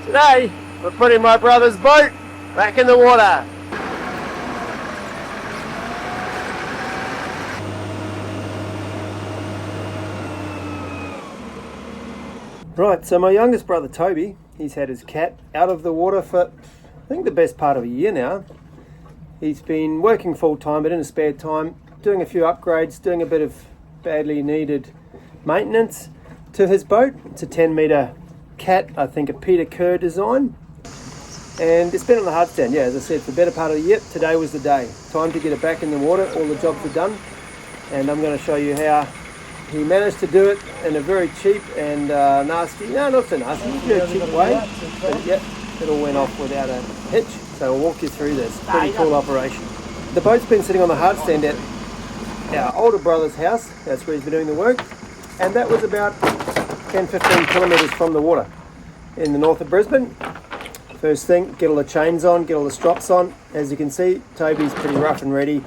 Today, we're putting my brother's boat back in the water. Right, so my youngest brother Toby, he's had his cat out of the water for, I think, the best part of a year now. He's been working full time, but in his spare time, doing a few upgrades, doing a bit of badly needed maintenance to his boat. It's a 10 metre cat, I think a Peter Kerr design. And it's been on the hard stand, yeah, as I said, for the better part of the year. Today was the day. Time to get it back in the water, all the jobs are done. And I'm going to show you how he managed to do it in a very cheap and nasty, no, not so nasty, very cheap way. But yeah, it all went off without a hitch. So I'll walk you through this. Pretty cool operation. The boat's been sitting on the hard stand at our older brother's house. That's where he's been doing the work. And that was about 10-15 kilometres from the water in the north of Brisbane. First thing, get all the chains on, get all the strops on. As you can see, Toby's pretty rough and ready,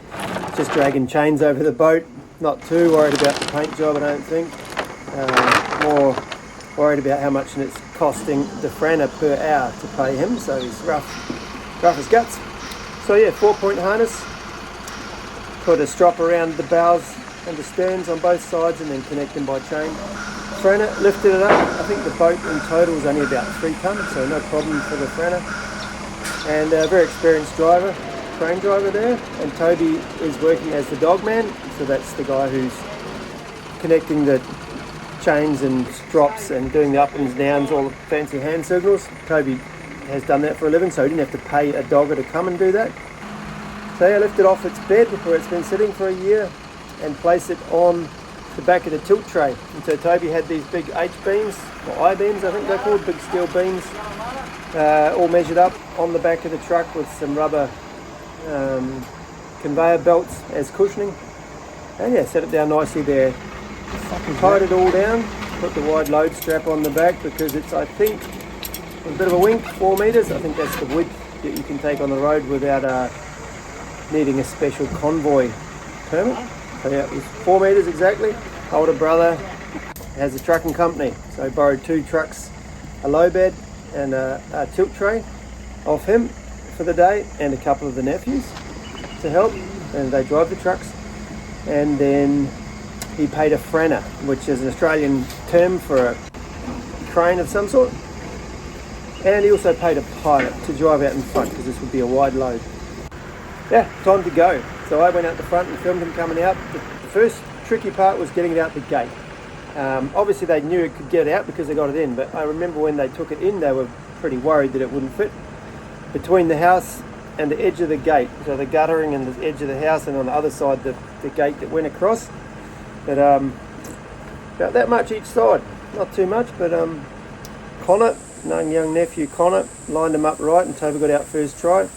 just dragging chains over the boat. Not too worried about the paint job, I don't think. More worried about how much it's costing the franner per hour to pay him, so he's rough as guts. So yeah, 4-point harness, put a strop around the bows and the sterns on both sides and then connect them by chain. Franner lifted it up. I think the boat in total is only about 3 tonnes, so no problem for the franner. And a very experienced driver, crane driver there, and Toby is working as the dog man, so that's the guy who's connecting the chains and strops and doing the up and downs, all the fancy hand signals. Toby has done that for a living, so he didn't have to pay a dogger to come and do that. So yeah, lift it off its bed where it's been sitting for a year and place it on the back of the tilt tray. And so Toby had these big H-beams, or I-beams I think they're called, big steel beams, all measured up on the back of the truck with some rubber conveyor belts as cushioning. And yeah, set it down nicely there. Tied it all down, put the wide load strap on the back because it's, I think, a bit of a wink, 4 metres. I think that's the width that you can take on the road without needing a special convoy permit. So yeah, it was 4 metres exactly. Older brother has a trucking company, so I borrowed 2 trucks, a low bed and a tilt tray off him for the day, and a couple of the nephews to help, and they drive the trucks. And then he paid a franner, which is an Australian term for a crane of some sort. And he also paid a pilot to drive out in front because this would be a wide load. Yeah, time to go. So I went out the front and filmed him coming out. The first tricky part was getting it out the gate. Obviously they knew it could get out because they got it in, but I remember when they took it in they were pretty worried that it wouldn't fit between the house and the edge of the gate. So the guttering and the edge of the house, and on the other side the gate that went across. But about that much each side, not too much, but Connor, young nephew Connor, lined them up right and Toby got out first try.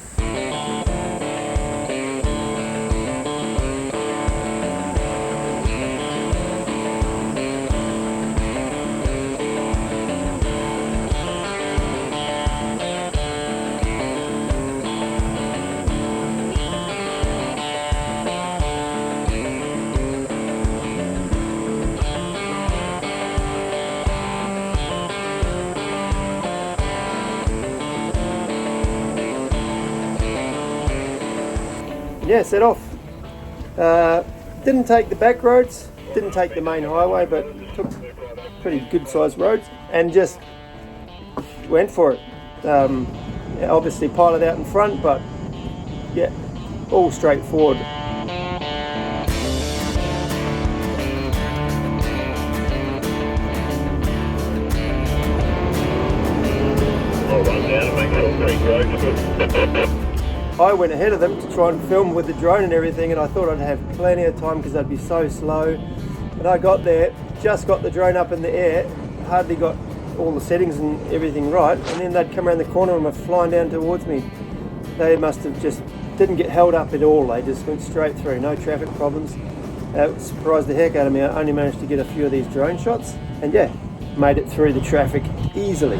Yeah, set off. Didn't take the back roads, didn't take the main highway, but took pretty good sized roads and just went for it. Yeah, obviously pilot out in front, but yeah, all straightforward. I'll run down and make sure three roads. I went ahead of them to try and film with the drone and everything, and I thought I'd have plenty of time because they'd be so slow. But I got there, just got the drone up in the air, hardly got all the settings and everything right, and then they'd come around the corner and were flying down towards me. They must have just didn't get held up at all. They just went straight through, no traffic problems. It surprised the heck out of me. I only managed to get a few of these drone shots, and yeah, made it through the traffic easily.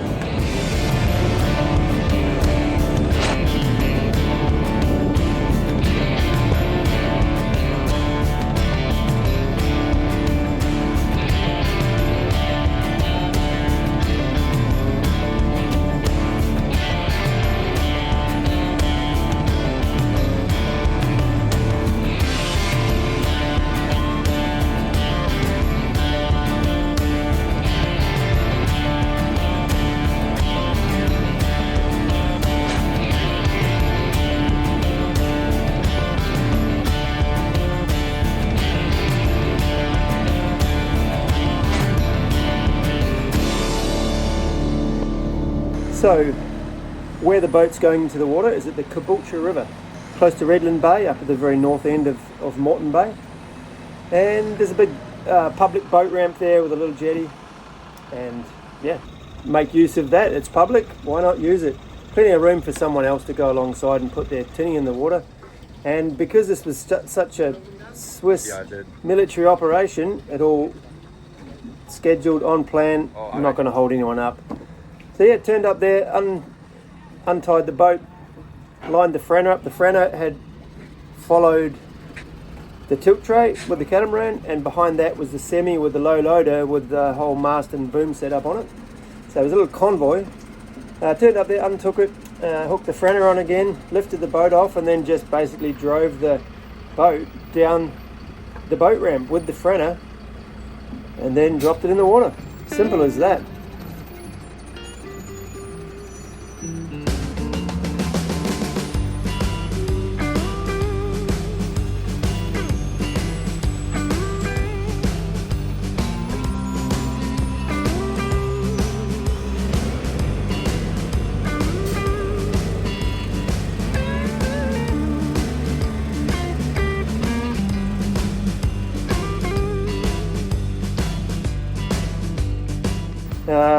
So, where the boat's going into the water is at the Caboolture River, close to Redland Bay, up at the very north end of Moreton Bay. And there's a big public boat ramp there with a little jetty. And yeah, make use of that. It's public, why not use it? Plenty of room for someone else to go alongside and put their tinny in the water. And because this was such a Swiss military operation, it all scheduled on plan. I'm not going to hold anyone up. So yeah, turned up there, untied the boat, lined the franner up. The franner had followed the tilt tray with the catamaran, and behind that was the semi with the low loader with the whole mast and boom set up on it. So it was a little convoy. Turned up there, untook it, hooked the franner on again, lifted the boat off, and then just basically drove the boat down the boat ramp with the franner and then dropped it in the water. Simple as that.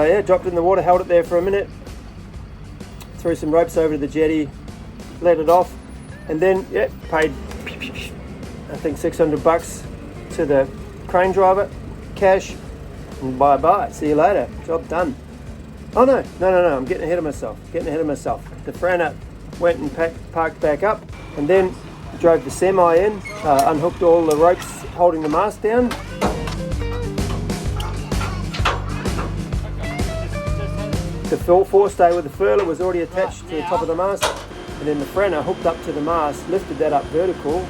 Yeah, dropped it in the water, held it there for a minute, threw some ropes over to the jetty, let it off, and then yeah, paid I think $600 to the crane driver, cash, and bye bye, see you later, job done. Oh no, I'm getting ahead of myself, The franner went and parked back up, and then drove the semi in, unhooked all the ropes holding the mast down. The forestay with the furler was already attached to the top of the mast, and then the franner hooked up to the mast, lifted that up vertical.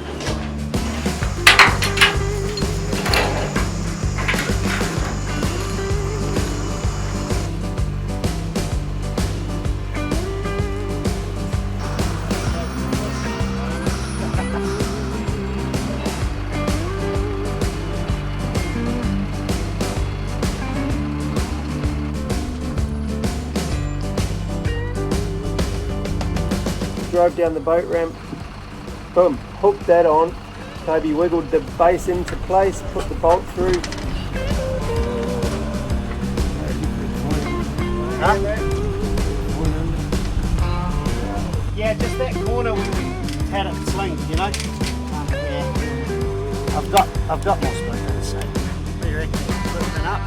Drove down the boat ramp, boom, hooked that on. Toby wiggled the base into place, put the bolt through. Huh? Yeah, just that corner where we had it slinged, you know. Yeah. I've got more splinters, so what do you reckon? Put it up.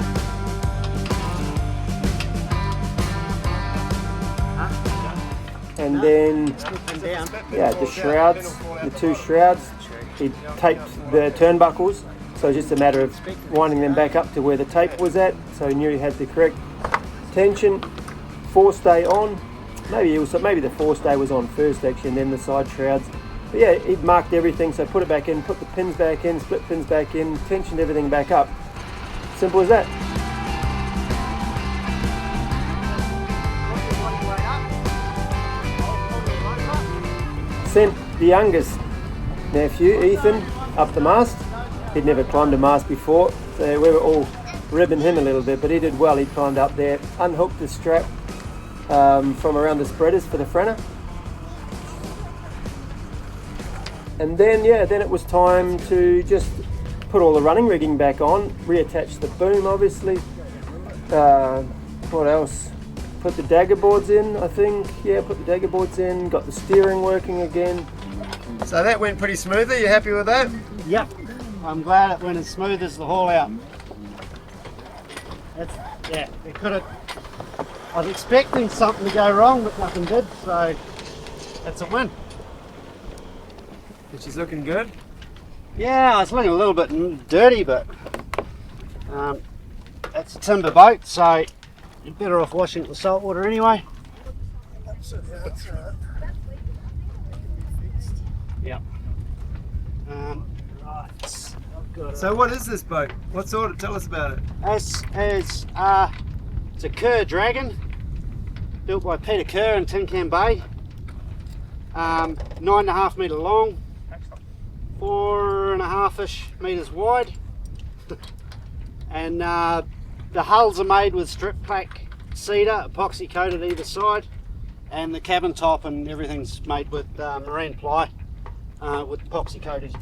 And then, yeah, the shrouds, the two shrouds, he taped the turnbuckles, so it's just a matter of winding them back up to where the tape was at, so he knew he had the correct tension. Forestay on, maybe the forestay was on first actually, and then the side shrouds. But yeah, he'd marked everything, so put it back in, put the pins back in, split pins back in, tensioned everything back up. Simple as that. Sent the youngest nephew, Ethan, up the mast. He'd never climbed a mast before, so we were all ribbing him a little bit, but he did well. He climbed up there, unhooked the strap from around the spreaders for the franner. And then, yeah, then it was time to just put all the running rigging back on, reattach the boom, obviously. What else? Put the dagger boards in, I think. Yeah, put the dagger boards in, got the steering working again. So that went pretty smoothly, you happy with that? Yep, I'm glad it went as smooth as the haul out. Yeah, it could have. I was expecting something to go wrong, but nothing did, so that's a win. And she's looking good? Yeah, it's looking a little bit dirty, but it's a timber boat, so you're better off washing it with salt water anyway. Yep. So what is this boat? What sort of, tell us about it. It's a Kerr Dragon, built by Peter Kerr in Tin Can Bay. 9.5 metre long, 4.5-ish metres wide. And the hulls are made with strip pack cedar, epoxy coated either side, and the cabin top and everything's made with marine ply with epoxy coating.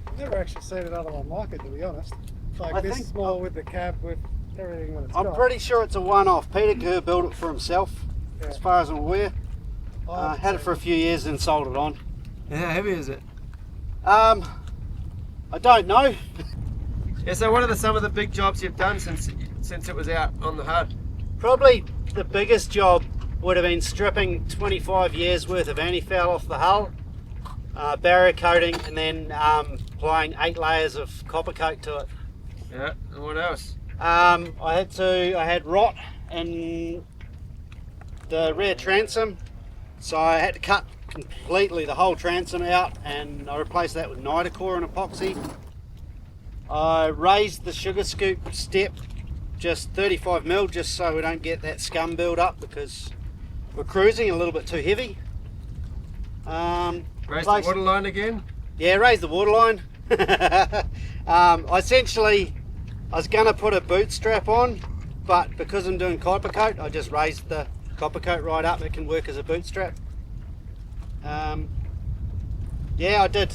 I've never actually seen another one like it, to be honest. Like I this think- small with the cab, with everything that it's I'm got. pretty sure it's a one-off. Peter Kerr built it for himself, Yeah. as far as I'm aware. I Had it for a few years and sold it on. And how heavy is it? I don't know. Yeah, so what are some of the big jobs you've done since it was out on the HUD? Probably the biggest job would have been stripping 25 years worth of anti-foul off the hull, barrier coating, and then applying 8 layers of copper coat to it. Yeah, and what else? I had rot in the rear transom, so I had to cut completely the whole transom out, and I replaced that with Nitacore and epoxy. I raised the sugar scoop step just 35mm, just so we don't get that scum build up, because we're cruising a little bit too heavy. Raise the waterline again? Yeah, raise the waterline. I was going to put a boot strap on, but because I'm doing copper coat, I just raised the copper coat right up. It can work as a boot strap. Yeah, I did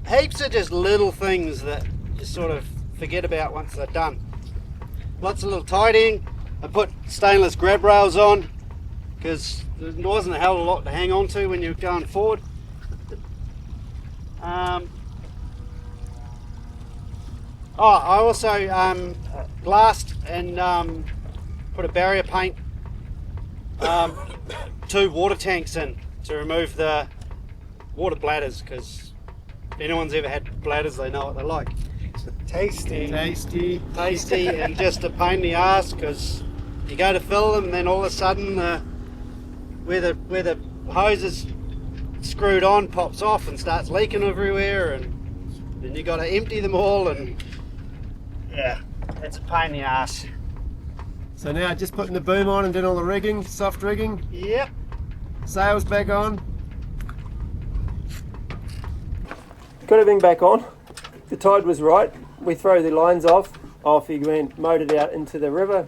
heaps of just little things that you sort of forget about once they're done. Lots of little tidying. I put stainless grab rails on because there wasn't a hell of a lot to hang on to when you're going forward. I also glassed and put a barrier paint 2 water tanks in to remove the water bladders, because if anyone's ever had bladders, they know what they're like. tasty. Tasty and just a pain in the ass, because you go to fill them and then all of a sudden where the hose is screwed on pops off and starts leaking everywhere, and then you got to empty them all, and yeah, it's a pain in the ass. So now just putting the boom on and doing all the rigging, soft rigging, Yep. sails back on. Got everything back on. The tide was right. We throw the lines off. Off he went, mowed it out into the river,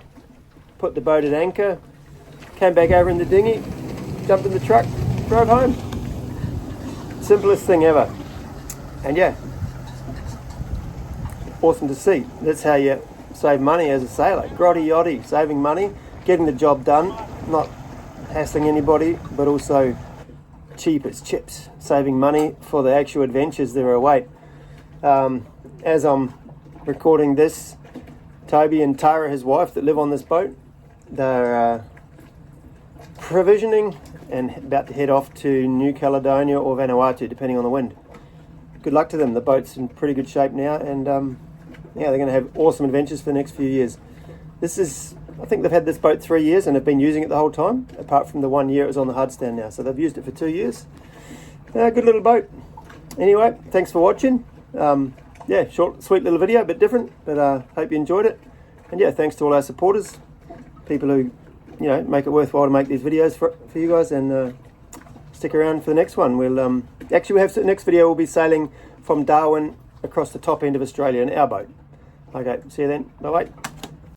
put the boat at anchor, came back over in the dinghy, jumped in the truck, drove home. Simplest thing ever. And yeah, awesome to see. That's how you save money as a sailor. Grotty yachty, saving money, getting the job done, not hassling anybody, but also cheap as chips, saving money for the actual adventures that await. As I'm recording this, Toby and Tara, his wife, that live on this boat, they're provisioning and about to head off to New Caledonia or Vanuatu, depending on the wind. Good luck to them. The boat's in pretty good shape now, and yeah, they're going to have awesome adventures for the next few years. I think they've had this boat 3 years and have been using it the whole time, apart from the 1 year it was on the HUD stand now. So they've used it for 2 years. Good little boat. Anyway, thanks for watching. Yeah, short, sweet little video, a bit different, but hope you enjoyed it. And yeah, thanks to all our supporters, people who, you know, make it worthwhile to make these videos for you guys, and stick around for the next one. We'll actually, the next video will be sailing from Darwin across the top end of Australia in our boat. Okay, see you then. Bye bye.